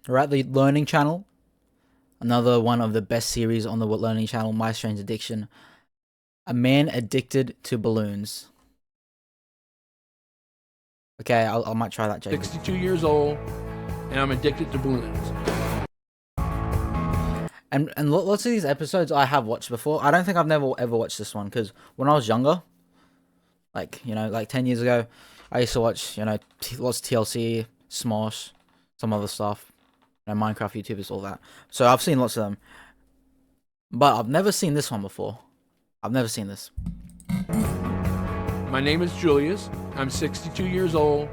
We're at the Learning Channel. Another one of the best series on the Learning Channel, My Strange Addiction. A man addicted to balloons. Okay, I might try that, Jacob. 62 years old, and I'm addicted to balloons. And lots of these episodes I have watched before. I don't think I've never ever watched this one because when I was younger, like 10 years ago, I used to watch lots of TLC, Smosh, some other stuff, Minecraft YouTubers, all that. So I've seen lots of them, but I've never seen this one before. I've never seen this. My name is Julius. I'm 62 years old,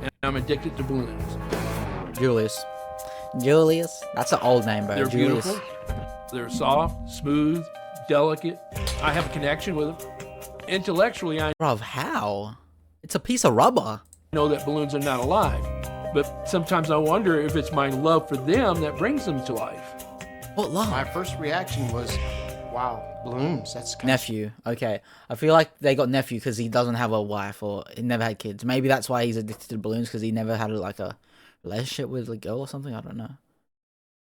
and I'm addicted to balloons. Julius. That's an old name, bro. They're Julius. beautiful. They're soft, smooth, delicate. I have a connection with them. Intellectually, I Bruv, how? It's a piece of rubber. know that balloons are not alive, but sometimes I wonder if it's my love for them that brings them to life. What love? My first reaction was, wow, balloons, that's kind Nephew. Okay. I feel like they got nephew because he doesn't have a wife or he never had kids. Maybe that's why he's addicted to balloons because he never had a relationship with a girl or something. I don't know.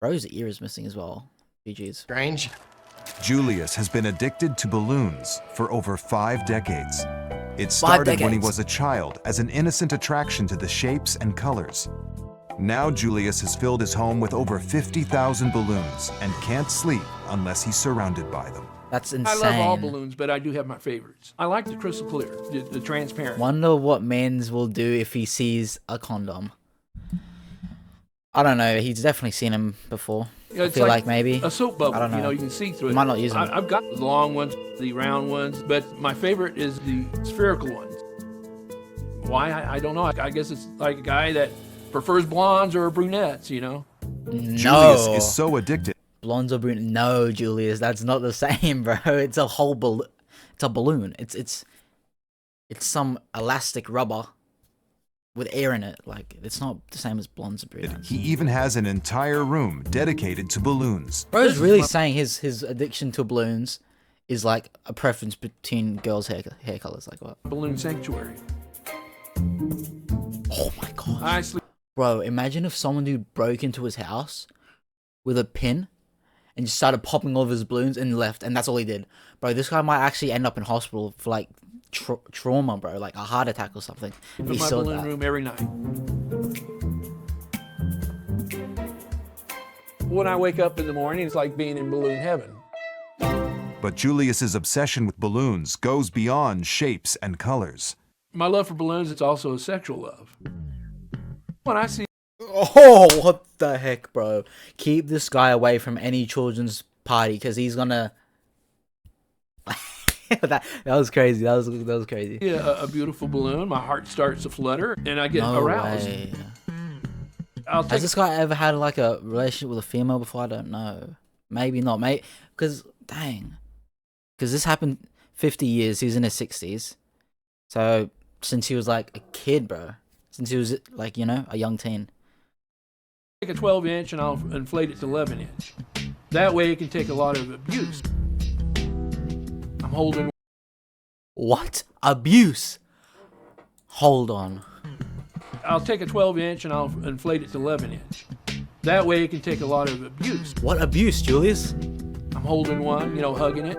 Bro's ear is missing as well. GG's. strange. Julius has been addicted to balloons for over 5 decades. It started when he decades. was a child as an innocent attraction to the shapes and colors. Now Julius has filled his home with over 50,000 balloons and can't sleep unless he's surrounded by them. That's I insane. love all balloons, but I do have my favorites. I like the crystal clear, the transparent. Wonder what Mans will do if he sees a condom. I don't know. He's definitely seen him before. Yeah, I it's feel like maybe. a soap bubble. I don't know. You can see through it. Might not use them. I've got the long ones, the round ones, but my favorite is the spherical ones. Why? I don't know. I guess it's like a guy that prefers blondes or brunettes, No. Julius is so addicted Blondes or brunette? No, Julius. That's not the same, bro. It's a whole balloon. It's a balloon. It's some elastic rubber with air in it. Like, it's not the same as blondes or brunettes. he even has an entire room dedicated to balloons. Bro's really saying his addiction to balloons is like a preference between girls' hair colors. Like what? balloon sanctuary. Oh my god. I sleep Bro, imagine if someone dude broke into his house with a pin and just started popping all of his balloons and left, and that's all he did. Bro, this guy might actually end up in hospital for like trauma, bro, like a heart attack or something. If in he my saw balloon that. room every night. When I wake up in the morning, it's like being in balloon heaven. But Julius's obsession with balloons goes beyond shapes and colors. My love for balloons, it's also a sexual love. When I see Oh, what the heck, bro? Keep this guy away from any children's party because he's gonna. that was crazy. That was crazy. a beautiful balloon, my heart starts to flutter, and I get No aroused. way. I'll Has take this guy ever had like a relationship with a female before? I don't know. Maybe not. Maybe because because this happened 50 years. He was in his 60s, so since he was like a kid, bro. Since he was like a young teen. a 12-inch and I'll inflate it to 11-inch. That way it can take a lot of abuse. I'm holding What abuse? Hold on. I'll take a 12-inch and I'll inflate it to 11-inch. That way it can take a lot of abuse. What abuse, Julius? I'm holding one, hugging it.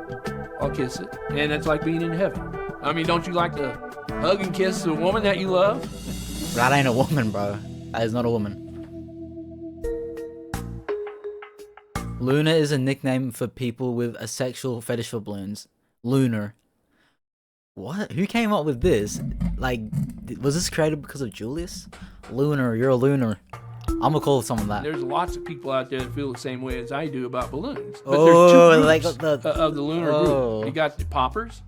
I'll kiss it. And it's like being in heaven. I mean, don't you like to hug and kiss a woman that you love? That ain't a woman, bro. That is not a woman. Lunar is a nickname for people with a sexual fetish for balloons. Lunar. What? Who came up with this? Like, was this created because of Julius? Lunar, you're a lunar. I'm gonna call someone that. There's lots of people out there that feel the same way as I do about balloons. But Oh, there's two they groups got the- of the lunar Oh. group. You got the poppers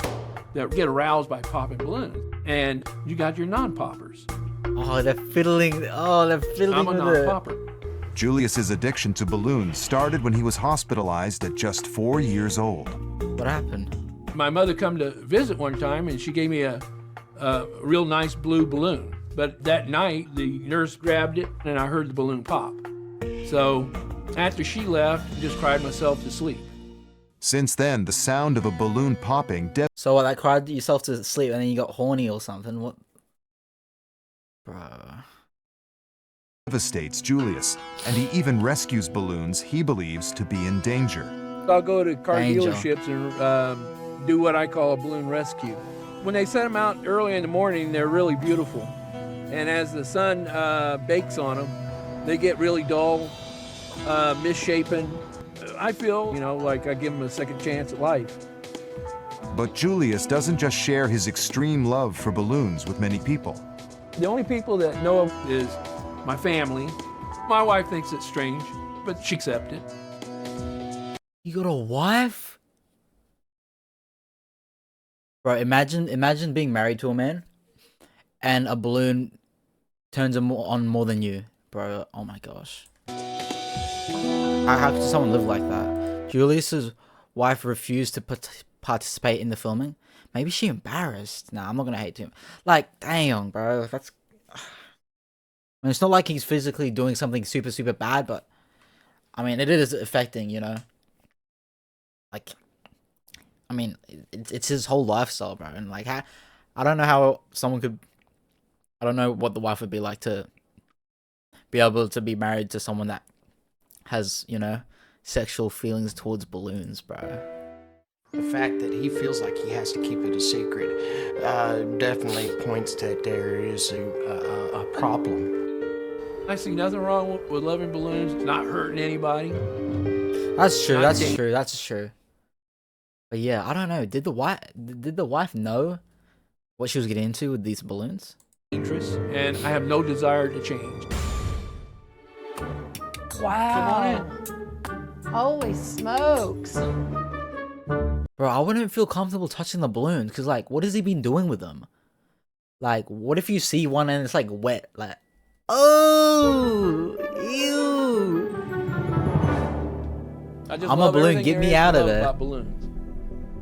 that get aroused by popping balloons, and you got your non-poppers. Oh, they're fiddling. Oh, they're fiddling I'm a with it. non-popper. Julius's addiction to balloons started when he was hospitalized at just 4 years old. What happened? My mother come to visit one time, and she gave me a real nice blue balloon. But that night, the nurse grabbed it, and I heard the balloon pop. So after she left, I just cried myself to sleep. Since then, the sound of a balloon popping So what? That cried yourself to sleep, and then you got horny or something? What? Bruh. devastates Julius, and he even rescues balloons he believes to be in danger. I'll go to car Danger. dealerships and do what I call a balloon rescue. When they set them out early in the morning, they're really beautiful. And as the sun bakes on them, they get really dull, misshapen. I feel, like I give them a second chance at life. But Julius doesn't just share his extreme love for balloons with many people. The only people that know him is my family. My wife thinks it's strange, but she accepts it. You got a wife? Bro, imagine being married to a man and a balloon turns him on more than you. Bro, oh my gosh. How could someone live like that? Julius's wife refused to participate in the filming. Maybe she embarrassed. Nah, I'm not gonna hate him. Like, dang, bro. That's... I mean, it's not like he's physically doing something super, super bad, but... I mean, it is affecting, Like... I mean, it's his whole lifestyle, bro. And, like, I don't know how someone could... I don't know what the wife would be like to... be able to be married to someone that has, sexual feelings towards balloons, bro. The fact that he feels like he has to keep it a secret definitely points that there is a problem. I see nothing wrong with loving balloons, not hurting anybody. That's true. Not That's dating. true. That's true. But yeah, I don't know. Did the wife know what she was getting into with these balloons? Interest, and I have no desire to change. Wow. Holy smokes. Bro, I wouldn't feel comfortable touching the balloons because, like, what has he been doing with them? Like, what if you see one and it's like wet? Like, oh, ew. I just I'm a love balloon, everything get there me is to out of love there. about balloons.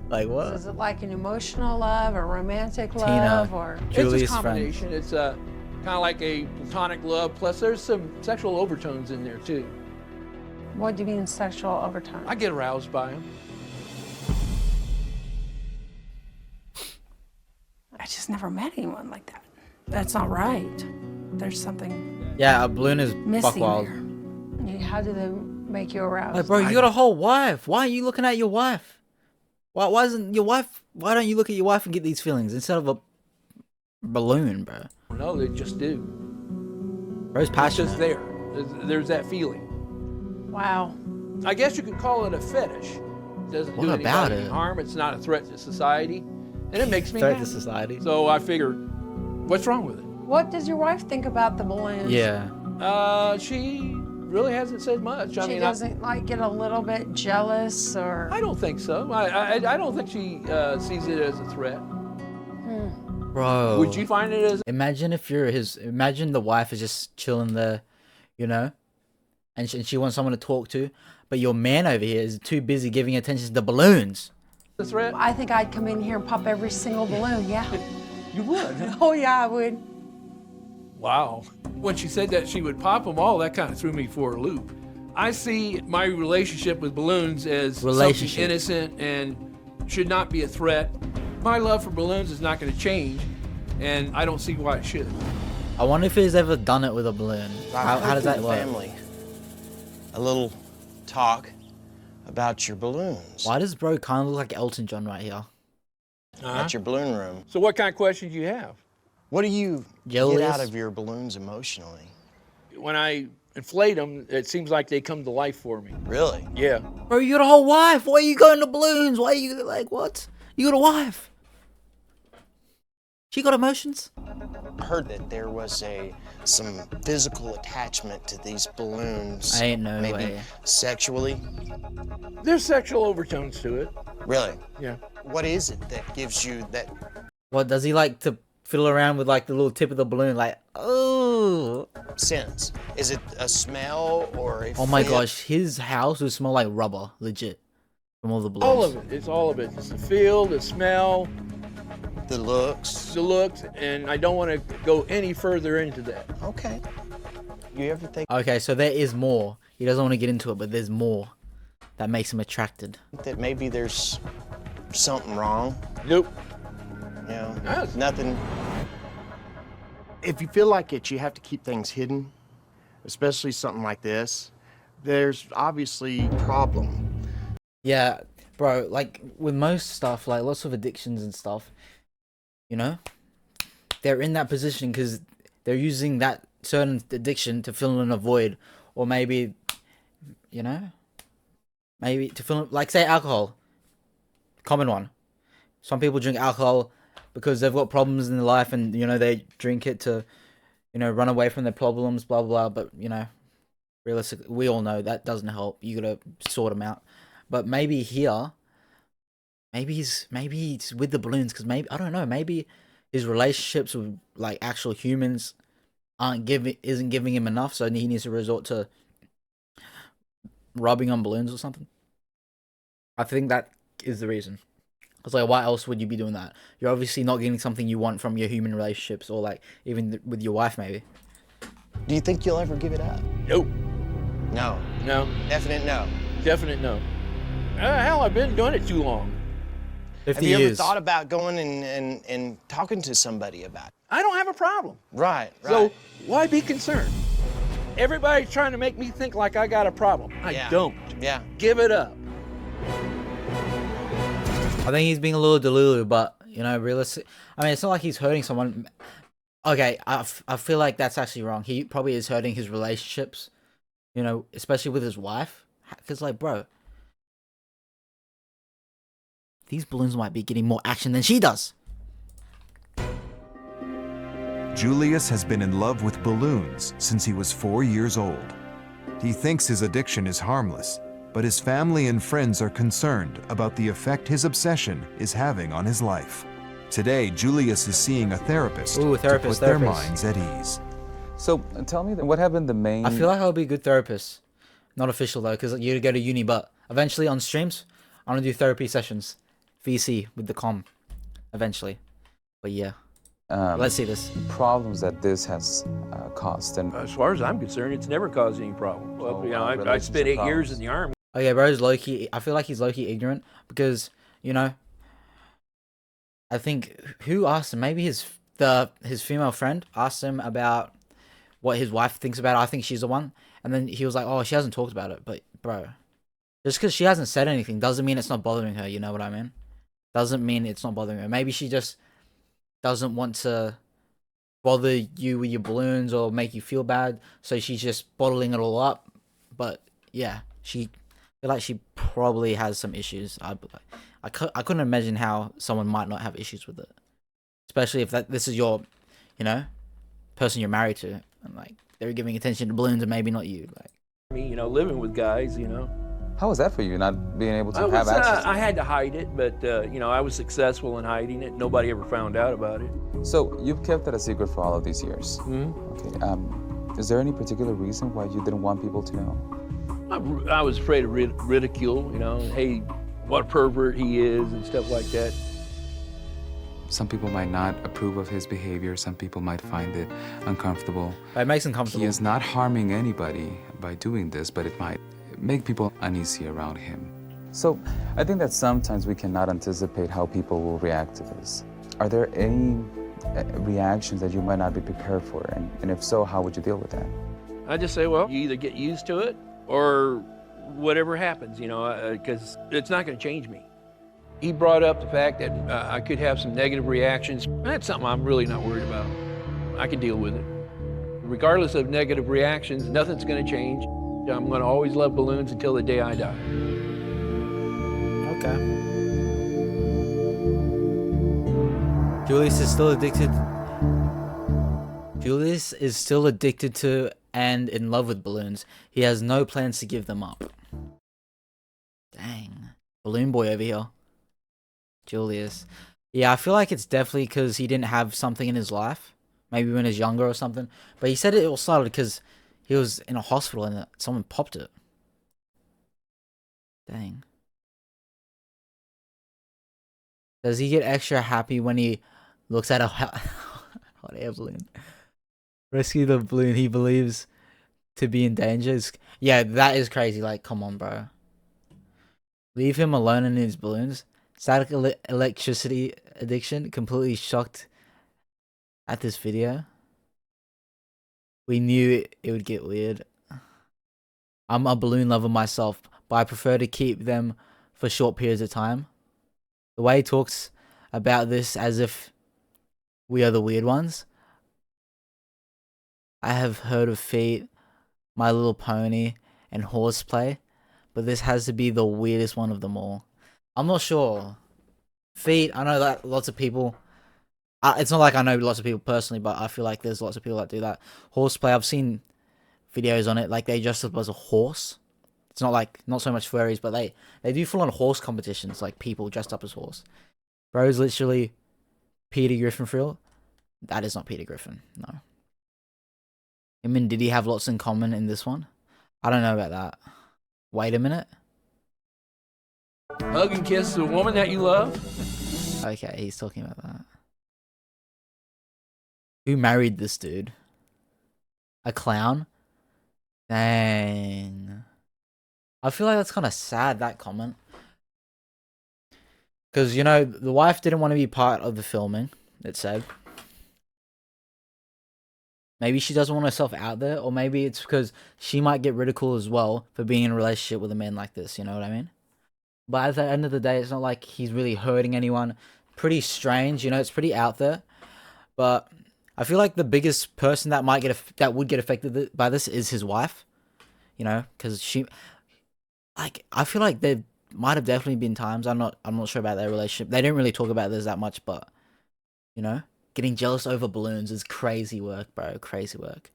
Like Is what? it like an emotional love or romantic Tina. love or Julius' it's a friend. combination. It's kind of like a platonic love, plus there's some sexual overtones in there too. what do you mean sexual overtone? I get aroused by them. I just never met anyone like that. That's not right. There's something Yeah, a balloon is buck missing wild. there. How do they make you aroused? Like, bro, you got a whole wife. Why are you looking at your wife? Why isn't your wife? Why don't you look at your wife and get these feelings instead of a balloon, bro? No, they just do. Bro's It's passionate. just there. There's that feeling. Wow. I guess you could call it a fetish. It doesn't What do about anybody it? harm. It's not a threat to society, and it makes me Threat happy. to society. So I figure, what's wrong with it? What does your wife think about the balloons? Yeah. She really hasn't said much. I She mean, doesn't like get a little bit jealous or. I don't think so. I don't think she sees it as a threat. Bro. Would you find it as? Imagine if you're his. Imagine the wife is just chilling there, and she wants someone to talk to, but your man over here is too busy giving attention to the balloons. A threat? I think I'd come in here and pop every single balloon. Yeah. You would. Oh yeah, I would. Wow. When she said that she would pop them all, that kind of threw me for a loop. I see my relationship with balloons as something Relationship. innocent and should not be a threat. My love for balloons is not going to change, and I don't see why it should. I wonder if he's ever done it with a balloon. How does that work? Family, a little talk about your balloons Why does bro kind of look like Elton John right here? at your balloon room. So what kind of questions do you have? What do you get Julius? out of your balloons emotionally? When I inflate them, it seems like they come to life for me. Really? Yeah. Bro, you got a whole wife. Why are you going to balloons? Why are you like what? You got a wife. She got emotions. Heard that there was some physical attachment to these balloons. Ain't no maybe way. sexually. There's sexual overtones to it. Really? Yeah. What is it that gives you that? What does he like to fiddle around with, like the little tip of the balloon, like oh? Sense? Is it a smell or a Oh my feel? gosh, his house would smell like rubber, legit, from all the balloons. All of it. It's all of it. It's the feel, the smell, The looks? the looks, and I don't want to go any further into that. Okay. You ever think Okay, so there is more. He doesn't want to get into it, but there's more that makes him attracted. that maybe there's something wrong? Nope. You know, Yes. nothing. If you feel like it, you have to keep things hidden. especially something like this, there's obviously a problem. Yeah, bro, like with most stuff, like lots of addictions and stuff, you know, they're in that position because they're using that certain addiction to fill in a void, or maybe, you know, maybe to fill, like say alcohol, common one. Some people drink alcohol because they've got problems in their life, and you know they drink it to, you know, run away from their problems, blah blah. But you know, realistically, we all know that doesn't help. You gotta sort them out. But maybe here, maybe he's with the balloons because maybe I don't know. Maybe his relationships with like actual humans isn't giving him enough, so he needs to resort to rubbing on balloons or something. I think that is the reason. Because like, why else would you be doing that? You're obviously not getting something you want from your human relationships, or like even with your wife, maybe. Do you think you'll ever give it up? Nope. No. No. Definite no. Definite no. Hell, I've been doing it too long. 50 Have you years. ever thought about going and talking to somebody about it? I don't have a problem. Right. So why be concerned? Everybody's trying to make me think like I got a problem. I don't. Yeah. Give it up. I think he's being a little delulu, but you know, realistic. I mean, it's not like he's hurting someone. Okay, I feel like that's actually wrong. He probably is hurting his relationships, you know, especially with his wife. Because like, bro, these balloons might be getting more action than she does. Julius has been in love with balloons since he was 4 years old. He thinks his addiction is harmless, but his family and friends are concerned about the effect his obsession is having on his life. Today, Julius is seeing a therapist Ooh, to put their therapist. minds at ease. So tell me, what have been the main... I feel like I'll be a good therapist. Not official though, because you go to uni, but eventually on streams, I want to do therapy sessions. VC with the com. Eventually. But yeah. Let's see this. problems that this has caused. And As far as I'm concerned, it's never caused any problem. Well, So, you know, I relationship spent 8 years problems. in the Army. Okay, bro, is low-key... I feel like he's low-key ignorant because, you know, I think... Who asked him? Maybe his female friend asked him about what his wife thinks about it. I think she's the one. And then he was like, oh, she hasn't talked about it. But, bro, just because she hasn't said anything doesn't mean it's not bothering her, you know what I mean? Doesn't mean it's not bothering her. Maybe she just doesn't want to bother you with your balloons or make you feel bad, so she's just bottling it all up. But, yeah, I feel like she probably has some issues. I couldn't imagine how someone might not have issues with it, especially if this is your, you know, person you're married to, and like they're giving attention to balloons and maybe not you. Like, Me, you know, living with guys, you know. how was that for you, not being able to have access to I had to hide it, but, you know, I was successful in hiding it. Nobody ever found out about it. So you've kept that a secret for all of these years. Mm-hmm. Okay. Is there any particular reason why you didn't want people to know? I was afraid of ridicule, you know. Hey, what a pervert he is and stuff like that. Some people might not approve of his behavior. Some people might find it uncomfortable. it makes him He comfortable. is not harming anybody by doing this, but it might make people uneasy around him. So I think that sometimes we cannot anticipate how people will react to this. Are there any reactions that you might not be prepared for? And if so, how would you deal with that? I just say, well, you either get used to it or whatever happens, you know, because it's not going to change me. He brought up the fact that I could have some negative reactions. That's something I'm really not worried about. I can deal with it. Regardless of negative reactions, nothing's going to change. I'm going to always love balloons until the day I die. Okay. Julius is still addicted. Julius is still addicted to and in love with balloons. He has no plans to give them up. Dang. Balloon boy over here. Julius. Yeah, I feel like it's definitely because he didn't have something in his life. Maybe when he was younger or something. But he said it all started because he was in a hospital and someone popped it. Dang. Does he get extra happy when he looks at a hot air balloon? Rescue the balloon he believes to be in danger. Yeah, that is crazy. Like, come on, bro. Leave him alone in his balloons. Static electricity addiction. Completely shocked at this video. We knew it would get weird. I'm a balloon lover myself, but I prefer to keep them for short periods of time. The way he talks about this as if we are the weird ones. I have heard of feet, My Little Pony, and Horseplay, but this has to be the weirdest one of them all. I'm not sure. Feet, I know that lots of people... it's not like I know lots of people personally, but I feel like there's lots of people that do that. Horseplay, I've seen videos on it, like they dress up as a horse. It's not so much furries, but they do full on horse competitions, like people dressed up as horse. Bro's literally Peter Griffin for real. That is not Peter Griffin, no. I mean, did he have lots in common in this one? I don't know about that. Wait a minute. Hug and kiss the woman that you love. Okay, he's talking about that. Who married this dude? A clown? Dang. I feel like that's kind of sad, that comment. Because, you know, the wife didn't want to be part of the filming, it said. Maybe she doesn't want herself out there, or maybe it's because she might get ridiculed as well for being in a relationship with a man like this, you know what I mean? But at the end of the day, it's not like he's really hurting anyone. Pretty strange, you know, it's pretty out there. But I feel like the biggest person that would get affected by this is his wife. You know, because I feel like there might have definitely been times, I'm not sure about their relationship. They didn't really talk about this that much, but, you know, getting jealous over balloons is crazy work, bro. Crazy work.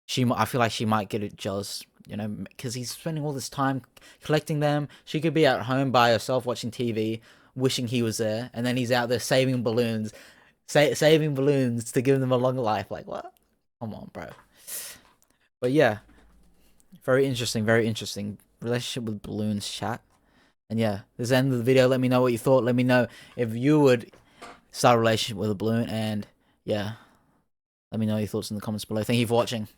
I feel like she might get jealous, you know, because he's spending all this time collecting them. She could be at home by herself watching TV, wishing he was there, and then he's out there saving balloons, saving balloons to give them a longer life. Like, what? Come on, bro. But yeah, very interesting, very interesting. Relationship with balloons, chat. And yeah, this is the end of the video. Let me know what you thought. Let me know if you would start a relationship with a balloon. And yeah, let me know your thoughts in the comments below. Thank you for watching.